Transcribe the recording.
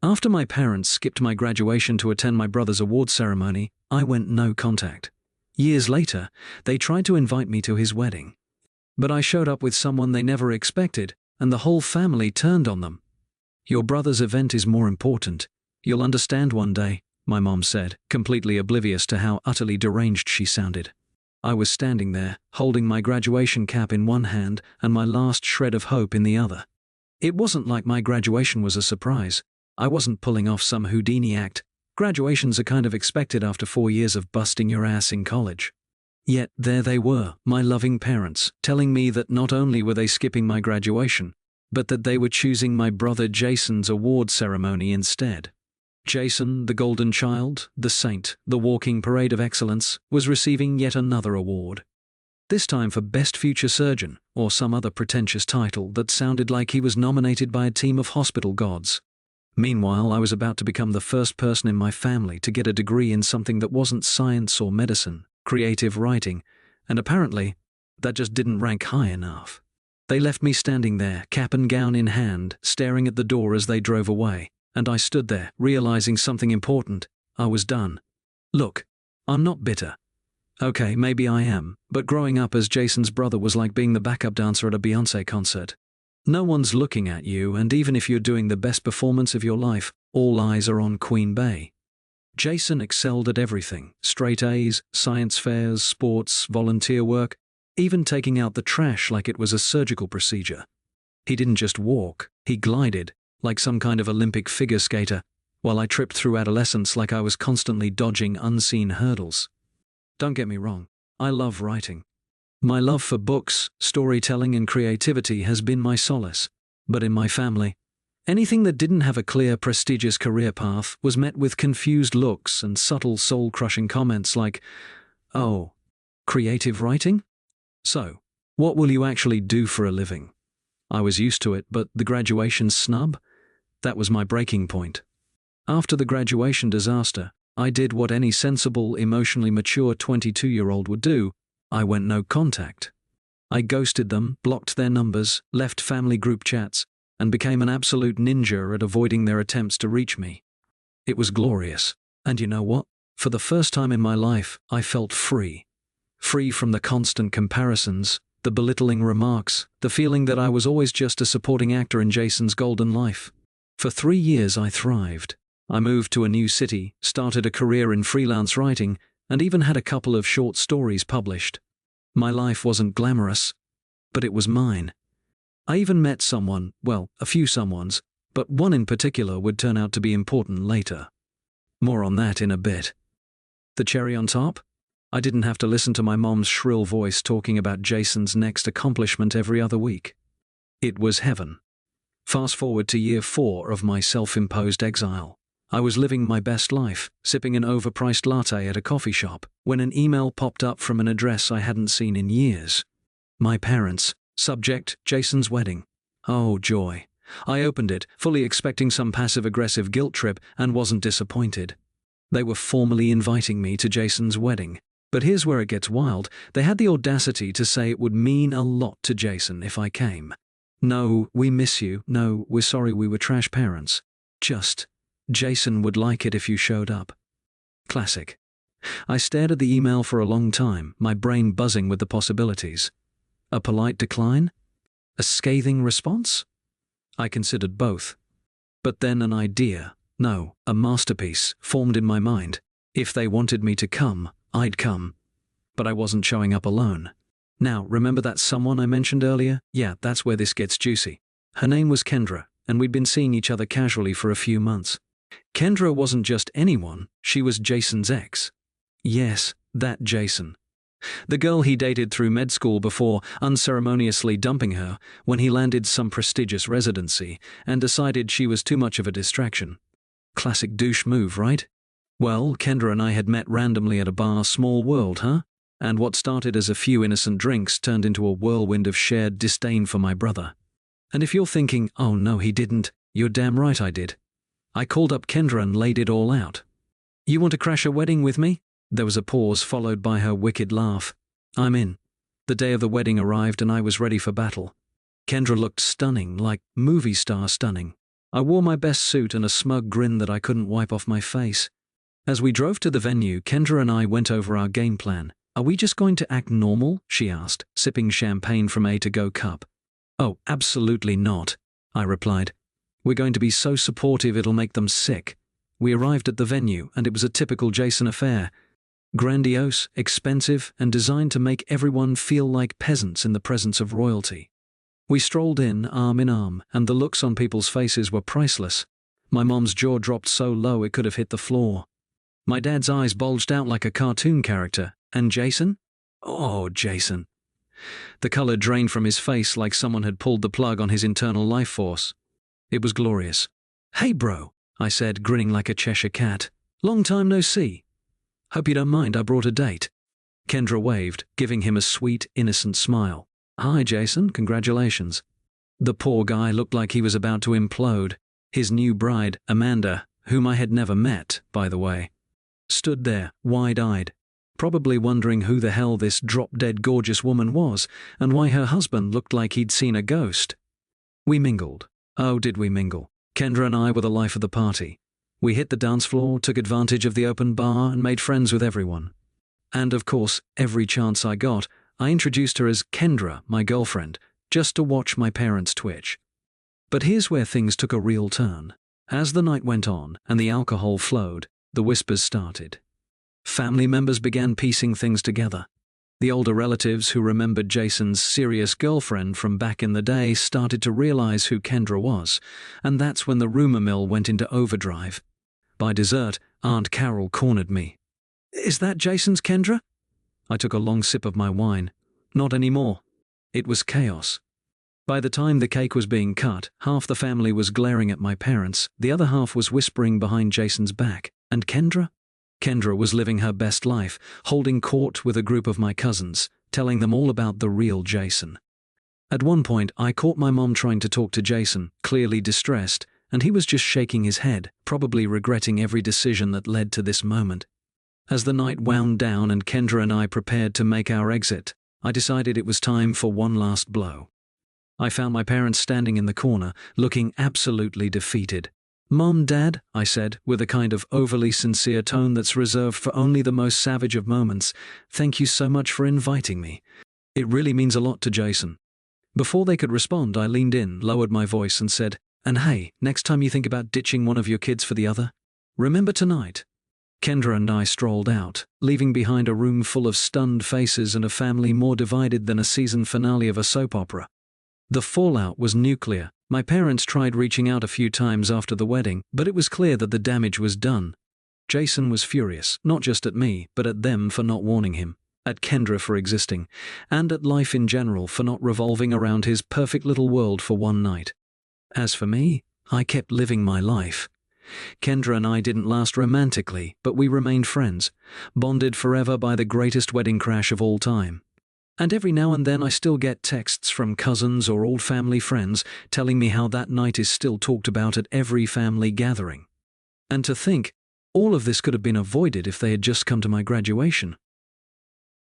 After my parents skipped my graduation to attend my brother's awards ceremony, I went no contact. Years later, they tried to invite me to his wedding. But I showed up with someone they never expected, and the whole family turned on them. "Your brother's event is more important. You'll understand one day," my mom said, completely oblivious to how utterly deranged she sounded. I was standing there, holding my graduation cap in one hand and my last shred of hope in the other. It wasn't like my graduation was a surprise. I wasn't pulling off some Houdini act. Graduations are kind of expected after 4 years of busting your ass in college. Yet there they were, my loving parents, telling me that not only were they skipping my graduation, but that they were choosing my brother Jason's award ceremony instead. Jason, the golden child, the saint, the walking parade of excellence, was receiving yet another award. This time for Best Future Surgeon, or some other pretentious title that sounded like he was nominated by a team of hospital gods. Meanwhile, I was about to become the first person in my family to get a degree in something that wasn't science or medicine, creative writing, and apparently, that just didn't rank high enough. They left me standing there, cap and gown in hand, staring at the door as they drove away, and I stood there, realizing something important. I was done. Look, I'm not bitter. Okay, maybe I am, but growing up as Jason's brother was like being the backup dancer at a Beyoncé concert. No one's looking at you, and even if you're doing the best performance of your life, all eyes are on Queen Bey. Jason excelled at everything: straight A's, science fairs, sports, volunteer work, even taking out the trash like it was a surgical procedure. He didn't just walk, he glided, like some kind of Olympic figure skater, while I tripped through adolescence like I was constantly dodging unseen hurdles. Don't get me wrong, I love writing. My love for books, storytelling, and creativity has been my solace. But in my family, anything that didn't have a clear, prestigious career path was met with confused looks and subtle, soul-crushing comments like, "Oh, creative writing? So, what will you actually do for a living?" I was used to it, but the graduation snub? That was my breaking point. After the graduation disaster, I did what any sensible, emotionally mature 22-year-old would do. I went no contact. I ghosted them, blocked their numbers, left family group chats, and became an absolute ninja at avoiding their attempts to reach me. It was glorious. And you know what? For the first time in my life, I felt free. Free from the constant comparisons, the belittling remarks, the feeling that I was always just a supporting actor in Jason's golden life. For 3 years I thrived. I moved to a new city, started a career in freelance writing, and even had a couple of short stories published. My life wasn't glamorous, but it was mine. I even met someone, well, a few someones, but one in particular would turn out to be important later. More on that in a bit. The cherry on top? I didn't have to listen to my mom's shrill voice talking about Jason's next accomplishment every other week. It was heaven. Fast forward to year 4 of my self-imposed exile. I was living my best life, sipping an overpriced latte at a coffee shop, when an email popped up from an address I hadn't seen in years. My parents. Subject: Jason's wedding. Oh, joy. I opened it, fully expecting some passive-aggressive guilt trip, and wasn't disappointed. They were formally inviting me to Jason's wedding. But here's where it gets wild. They had the audacity to say it would mean a lot to Jason if I came. No, we miss you. No, we're sorry we were trash parents. Just, Jason would like it if you showed up. Classic. I stared at the email for a long time, my brain buzzing with the possibilities. A polite decline? A scathing response? I considered both. But then an idea, no, a masterpiece, formed in my mind. If they wanted me to come, I'd come. But I wasn't showing up alone. Now, remember that someone I mentioned earlier? Yeah, that's where this gets juicy. Her name was Kendra, and we'd been seeing each other casually for a few months. Kendra wasn't just anyone, she was Jason's ex. Yes, that Jason. The girl he dated through med school before unceremoniously dumping her when he landed some prestigious residency and decided she was too much of a distraction. Classic douche move, right? Well, Kendra and I had met randomly at a bar. Small world, huh? And what started as a few innocent drinks turned into a whirlwind of shared disdain for my brother. And if you're thinking, oh no he didn't, you're damn right I did. I called up Kendra and laid it all out. You want to crash a wedding with me? There was a pause followed by her wicked laugh. I'm in. The day of the wedding arrived and I was ready for battle. Kendra looked stunning, like movie star stunning. I wore my best suit and a smug grin that I couldn't wipe off my face. As we drove to the venue, Kendra and I went over our game plan. "Are we just going to act normal?" she asked, sipping champagne from a to-go cup. "Oh, absolutely not," I replied. "We're going to be so supportive it'll make them sick." We arrived at the venue, and it was a typical Jason affair. Grandiose, expensive, and designed to make everyone feel like peasants in the presence of royalty. We strolled in, arm in arm, and the looks on people's faces were priceless. My mom's jaw dropped so low it could have hit the floor. My dad's eyes bulged out like a cartoon character. And Jason? Oh, Jason. The color drained from his face like someone had pulled the plug on his internal life force. It was glorious. "Hey, bro," I said, grinning like a Cheshire cat. "Long time no see. Hope you don't mind, I brought a date." Kendra waved, giving him a sweet, innocent smile. "Hi, Jason, congratulations." The poor guy looked like he was about to implode. His new bride, Amanda, whom I had never met, by the way, stood there, wide-eyed, probably wondering who the hell this drop-dead gorgeous woman was and why her husband looked like he'd seen a ghost. We mingled. Oh, did we mingle. Kendra and I were the life of the party. We hit the dance floor, took advantage of the open bar, and made friends with everyone. And of course, every chance I got, I introduced her as Kendra, my girlfriend, just to watch my parents twitch. But here's where things took a real turn. As the night went on and the alcohol flowed, the whispers started. Family members began piecing things together. The older relatives who remembered Jason's serious girlfriend from back in the day started to realize who Kendra was, and that's when the rumor mill went into overdrive. By dessert, Aunt Carol cornered me. "Is that Jason's Kendra?" I took a long sip of my wine. Not anymore. It was chaos. By the time the cake was being cut, half the family was glaring at my parents, the other half was whispering behind Jason's back. And Kendra? Kendra was living her best life, holding court with a group of my cousins, telling them all about the real Jason. At one point, I caught my mom trying to talk to Jason, clearly distressed, and he was just shaking his head, probably regretting every decision that led to this moment. As the night wound down and Kendra and I prepared to make our exit, I decided it was time for one last blow. I found my parents standing in the corner, looking absolutely defeated. "Mom, Dad," I said, with a kind of overly sincere tone that's reserved for only the most savage of moments, "thank you so much for inviting me. It really means a lot to Jason." Before they could respond, I leaned in, lowered my voice, and said, "And hey, next time you think about ditching one of your kids for the other, remember tonight." Kendra and I strolled out, leaving behind a room full of stunned faces and a family more divided than a season finale of a soap opera. The fallout was nuclear. My parents tried reaching out a few times after the wedding, but it was clear that the damage was done. Jason was furious, not just at me, but at them for not warning him, at Kendra for existing, and at life in general for not revolving around his perfect little world for one night. As for me, I kept living my life. Kendra and I didn't last romantically, but we remained friends, bonded forever by the greatest wedding crash of all time. And every now and then I still get texts from cousins or old family friends telling me how that night is still talked about at every family gathering. And to think, all of this could have been avoided if they had just come to my graduation.